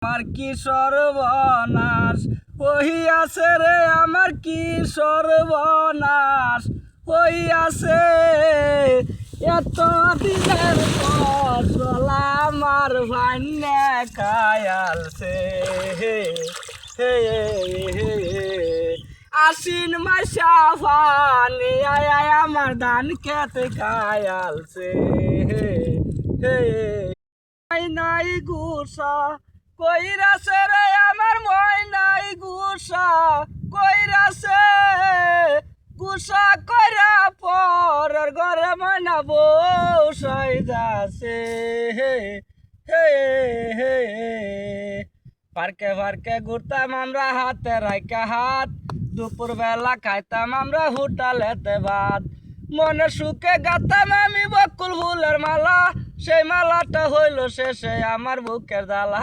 আমার কি সর্বনাশ হইয়াছে রে, আমার কি সর্বনাশ হইয়াছে। এত দিনের ফসল আমার ভান্যা খায়ালছে। আশ্বিন মাসা ফানি আয় আমার ধান খেতে খায়ালছে। নাই গুসা কইরাছে রে, আমার মই নাই গুসা কইরাছে। গুসা কইরা পরের ঘরে ময়না বসাই যাচ্ছে। পার্কে পার্কে ঘুরতাম আমরা হাতে রাইকা হাত, দুপুর বেলা খাইতাম আমরা হোটেলেতে ভাত। মনে সুখে গাতাম আমি বকুল ফুলের মালা, সেই মালাটা হইল শেষে আমার বুকের জ্বালা।